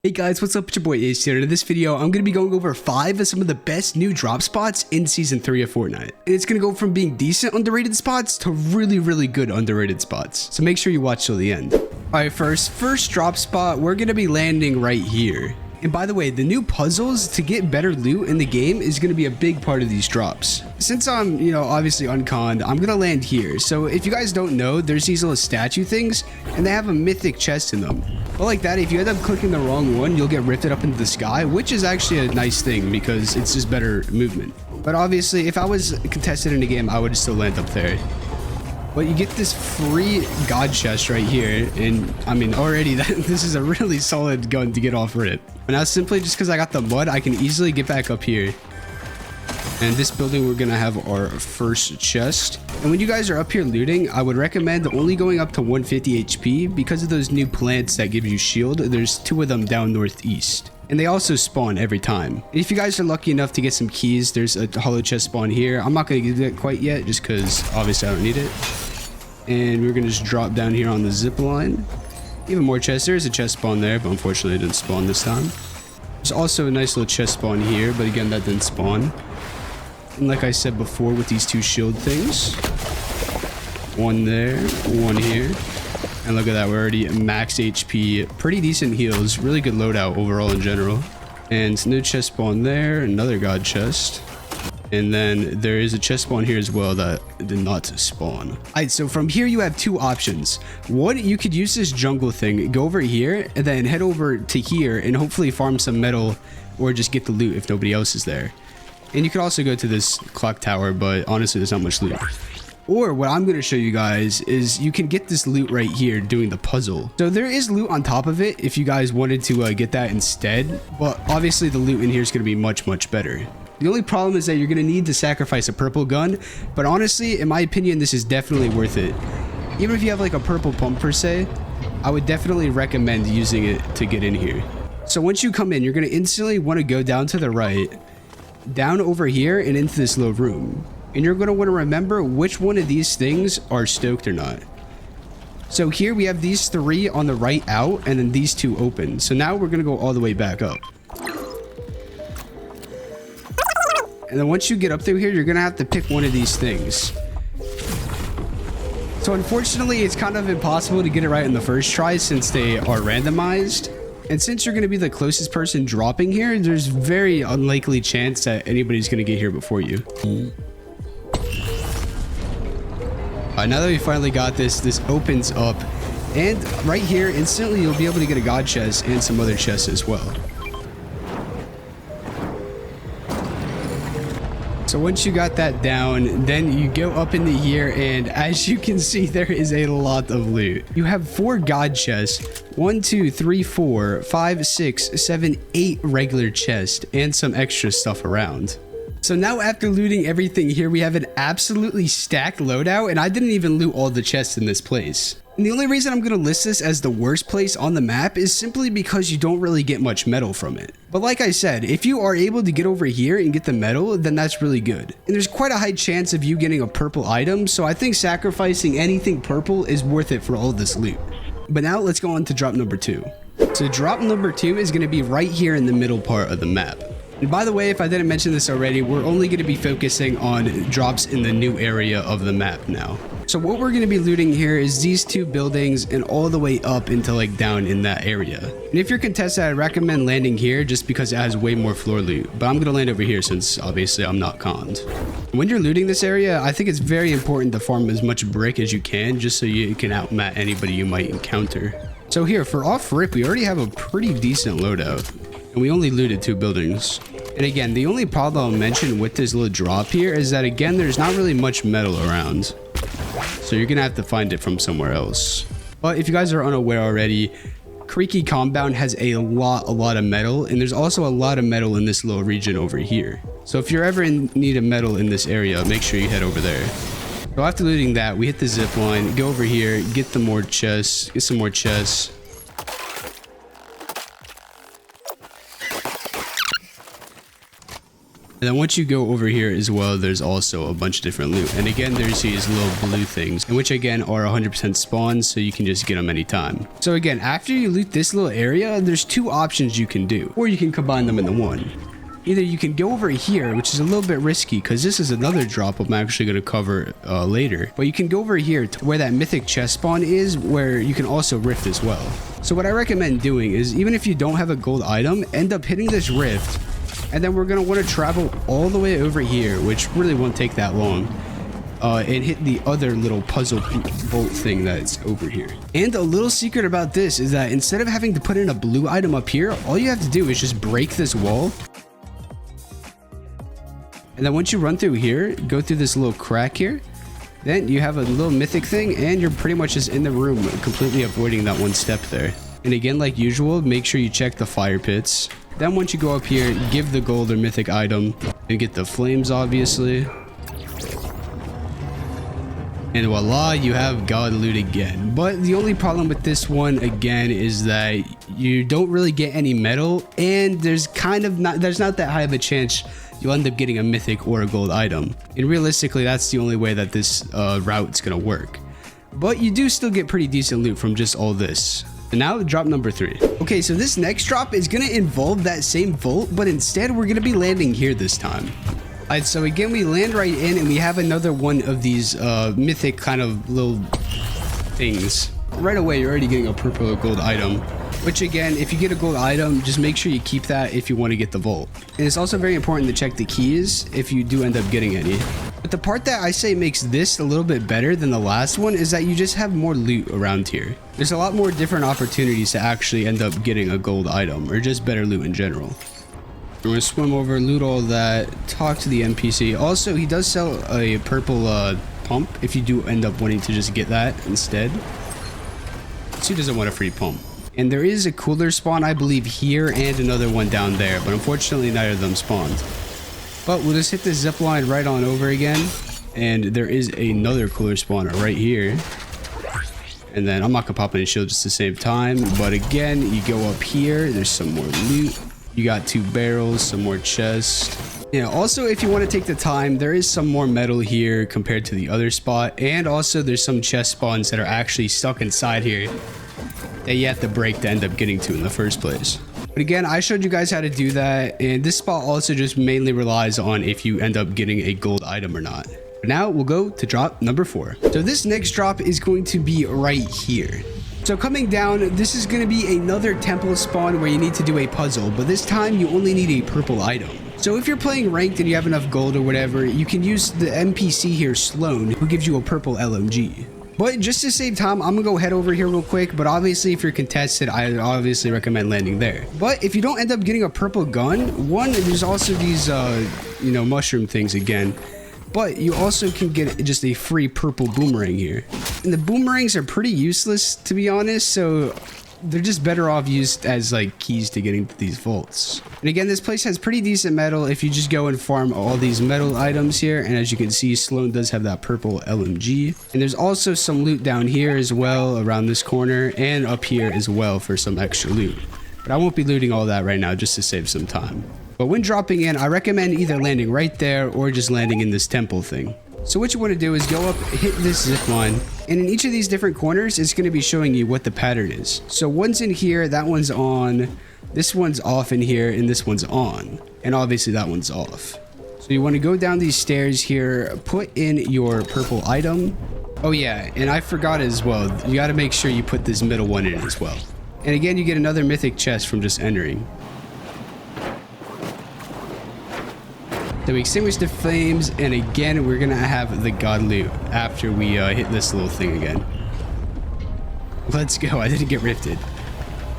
Hey guys, what's up? It's your boy Ace here. In this video, I'm going to be going over 5 of some of the best new drop spots in Season 3 of Fortnite. And it's going to go from being decent underrated spots to really good underrated spots. So make sure you watch till the end. Alright, first drop spot, we're going to be landing right here. And by the way, the new puzzles to get better loot in the game is going to be a big part of these drops. Since I'm, obviously unconned, I'm going to land here. So if you guys don't know, there's these little statue things and they have a mythic chest in them. But like that, if you end up clicking the wrong one, you'll get rifted up into the sky, which is actually a nice thing because it's just better movement. But obviously, if I was contested in a game, I would still land up there. But you get this free god chest right here, and I mean already this is a really solid gun to get off rip. And now simply just because I got the mud, I can easily get back up here. And this building, we're gonna have our first chest. And when you guys are up here looting, I would recommend only going up to 150 HP because of those new plants that give you shield. There's 2 of them down northeast. And they also spawn every time. And if you guys are lucky enough to get some keys, there's a hollow chest spawn here. I'm not going to get it quite yet just because obviously I don't need it. And we're going to just drop down here on the zip line. Even more chests. There's a chest spawn there, but unfortunately it didn't spawn this time. There's also a nice little chest spawn here, but again, that didn't spawn. And like I said before with these 2 shield things. One there, one here. And look at that, we're already at max HP, pretty decent heals, really good loadout overall in general. And no chest spawn there, another god chest. And then there is a chest spawn here as well that did not spawn. Alright, so from here you have 2 options. One, you could use this jungle thing, go over here, and then head over to here and hopefully farm some metal or just get the loot if nobody else is there. And you could also go to this clock tower, but honestly there's not much loot. Or what I'm going to show you guys is you can get this loot right here doing the puzzle. So there is loot on top of it if you guys wanted to get that instead. But obviously the loot in here is going to be much better. The only problem is that you're going to need to sacrifice a purple gun. But honestly, in my opinion, this is definitely worth it. Even if you have like a purple pump per se, I would definitely recommend using it to get in here. So once you come in, you're going to instantly want to go down to the right, down over here and into this little room. And you're going to want to remember which one of these things are stoked or not. So here we have these 3 on the right out and then these 2 open. So now we're going to go all the way back up. And then once you get up through here, you're going to have to pick one of these things. So unfortunately, it's kind of impossible to get it right in the first try since they are randomized. And since you're going to be the closest person dropping here, there's very unlikely chance that anybody's going to get here before you. Now that we finally got this opens up, and right here instantly you'll be able to get a god chest and some other chests as well. So once you got that down, then you go up into here, and as you can see, there is a lot of loot. You have 4 god chests, 1 2 3 4 5 6 7 8 regular chests, and some extra stuff around. So now after looting everything here, we have an absolutely stacked loadout, and I didn't even loot all the chests in this place. And the only reason I'm going to list this as the worst place on the map is simply because you don't really get much metal from it. But like I said, if you are able to get over here and get the metal, then that's really good. And there's quite a high chance of you getting a purple item, so I think sacrificing anything purple is worth it for all this loot. But now let's go on to drop number 2. So drop number 2 is going to be right here in the middle part of the map. And by the way, if I didn't mention this already, we're only going to be focusing on drops in the new area of the map now. So what we're going to be looting here is these 2 buildings and all the way up into like down in that area. And if you're contested, I recommend landing here just because it has way more floor loot. But I'm going to land over here since obviously I'm not conned. When you're looting this area, I think it's very important to farm as much brick as you can just so you can outmat anybody you might encounter. So here for off rip, we already have a pretty decent loadout. And we only looted 2 buildings. And again, the only problem I'll mention with this little drop here is that again, there's not really much metal around. So you're gonna have to find it from somewhere else. But if you guys are unaware already, Creaky Compound has a lot of metal, and there's also a lot of metal in this little region over here. So if you're ever in need of metal in this area, make sure you head over there. So after looting that, we hit the zip line, go over here, get some more chests. And then once you go over here as well, there's also a bunch of different loot. And again, there's these little blue things, and which again are 100% spawns, so you can just get them anytime. So again, after you loot this little area, there's two options you can do, or you can combine them into one. Either you can go over here, which is a little bit risky because this is another drop I'm actually going to cover later. But you can go over here to where that mythic chest spawn is, where you can also rift as well. So what I recommend doing is, even if you don't have a gold item, end up hitting this rift. And then we're going to want to travel all the way over here, which really won't take that long. And hit the other little puzzle bolt thing that's over here. And a little secret about this is that instead of having to put in a blue item up here, all you have to do is just break this wall. And then once you run through here, go through this little crack here, then you have a little mythic thing, and you're pretty much just in the room, completely avoiding that one step there. And again, like usual, make sure you check the fire pits. Then once you go up here, give the gold or mythic item and get the flames, obviously. And voila, you have god loot again. But the only problem with this one again is that you don't really get any metal, and there's not that high of a chance you'll end up getting a mythic or a gold item. And realistically, that's the only way that this route's gonna work. But you do still get pretty decent loot from just all this. And now drop number 3. Okay, so this next drop is gonna involve that same vault, but instead we're gonna be landing here this time. Alright, so again, we land right in and we have another one of these mythic kind of little things. Right away, you're already getting a purple or gold item. Which again, if you get a gold item, just make sure you keep that if you want to get the vault. And it's also very important to check the keys if you do end up getting any. But the part that I say makes this a little bit better than the last one is that you just have more loot around here. There's a lot more different opportunities to actually end up getting a gold item, or just better loot in general. We're gonna swim over, loot all that, talk to the NPC. Also, he does sell a purple pump if you do end up wanting to just get that instead. So he doesn't want a free pump. And there is a cooler spawn, I believe, here and another one down there, but unfortunately neither of them spawned. But we'll just hit the zip line right on over again, and there is another cooler spawner right here. And then I'm not gonna pop any shields just at the same time, but again, you go up here, there's some more loot. You got 2 barrels, some more chests. Yeah, also if you want to take the time, there is some more metal here compared to the other spot, and also there's some chest spawns that are actually stuck inside here that you have to break to end up getting to in the first place. But again, I showed you guys how to do that, and this spot also just mainly relies on if you end up getting a gold item or not. But now we'll go to drop number 4. So this next drop is going to be right here. So coming down, this is going to be another temple spawn where you need to do a puzzle, but this time you only need a purple item. So if you're playing ranked and you have enough gold or whatever, you can use the NPC here, Sloan, who gives you a purple LMG. But just to save time, I'm gonna go head over here real quick, but obviously if you're contested, I obviously recommend landing there. But if you don't end up getting a purple gun, one, there's also these, mushroom things again. But you also can get just a free purple boomerang here. And the boomerangs are pretty useless, to be honest, so they're just better off used as like keys to getting to these vaults. And again, this place has pretty decent metal if you just go and farm all these metal items here. And as you can see, Sloan does have that purple LMG. And there's also some loot down here as well around this corner and up here as well for some extra loot. But I won't be looting all that right now just to save some time. But when dropping in, I recommend either landing right there or just landing in this temple thing. So what you want to do is go up, hit this zip line, and in each of these different corners, it's going to be showing you what the pattern is. So one's in here, that one's on, this one's off in here, and this one's on. And obviously that one's off. So you want to go down these stairs here, put in your purple item. Oh yeah, and I forgot as well, you got to make sure you put this middle one in as well. And again, you get another mythic chest from just entering. So we extinguish the flames, and again, we're gonna have the god loot after we hit this little thing again. Let's go. I didn't get rifted.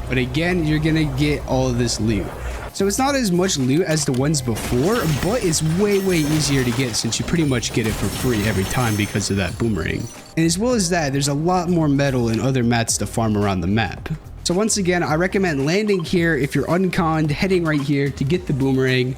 But again, you're gonna get all of this loot. So it's not as much loot as the ones before, but it's way easier to get since you pretty much get it for free every time because of that boomerang. And as well as that, there's a lot more metal and other mats to farm around the map. So once again, I recommend landing here if you're unconned, heading right here to get the boomerang,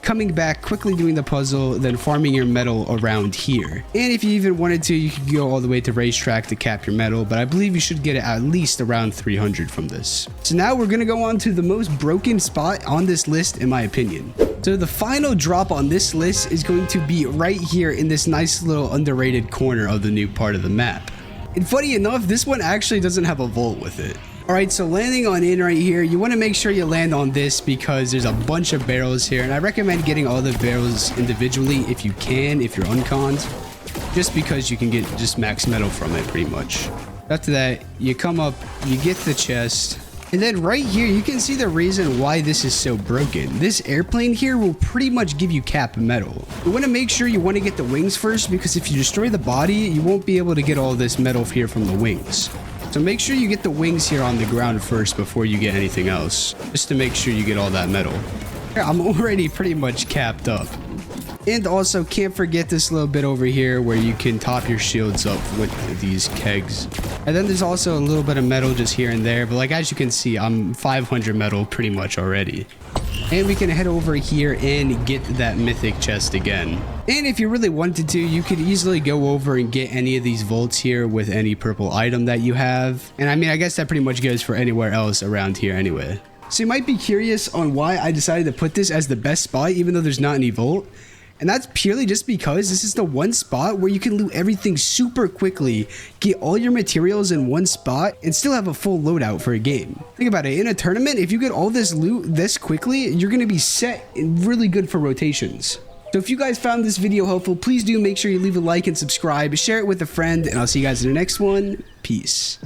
coming back, quickly doing the puzzle, then farming your metal around here. And if you even wanted to, you could go all the way to racetrack to cap your metal, but I believe you should get it at least around 300 from this. So now we're gonna go on to the most broken spot on this list, in my opinion. So the final drop on this list is going to be right here in this nice little underrated corner of the new part of the map. And funny enough, this one actually doesn't have a vault with it. Alright, so landing on in right here, you want to make sure you land on this because there's a bunch of barrels here. And I recommend getting all the barrels individually if you can, if you're unconned. Just because you can get just max metal from it pretty much. After that, you come up, you get the chest. And then right here, you can see the reason why this is so broken. This airplane here will pretty much give you cap metal. You want to make sure you want to get the wings first because if you destroy the body, you won't be able to get all this metal here from the wings. So make sure you get the wings here on the ground first before you get anything else, just to make sure you get all that metal. I'm already pretty much capped up. And also can't forget this little bit over here where you can top your shields up with these kegs. And then there's also a little bit of metal just here and there, but like as you can see, I'm 500 metal pretty much already. And we can head over here and get that mythic chest again. And if you really wanted to, you could easily go over and get any of these vaults here with any purple item that you have. And I mean, I guess that pretty much goes for anywhere else around here anyway. So you might be curious on why I decided to put this as the best spot, even though there's not any vault. And that's purely just because this is the one spot where you can loot everything super quickly, get all your materials in one spot, and still have a full loadout for a game. Think about it, in a tournament, if you get all this loot this quickly, you're going to be set and really good for rotations. So if you guys found this video helpful, please do make sure you leave a like and subscribe, share it with a friend, and I'll see you guys in the next one. Peace.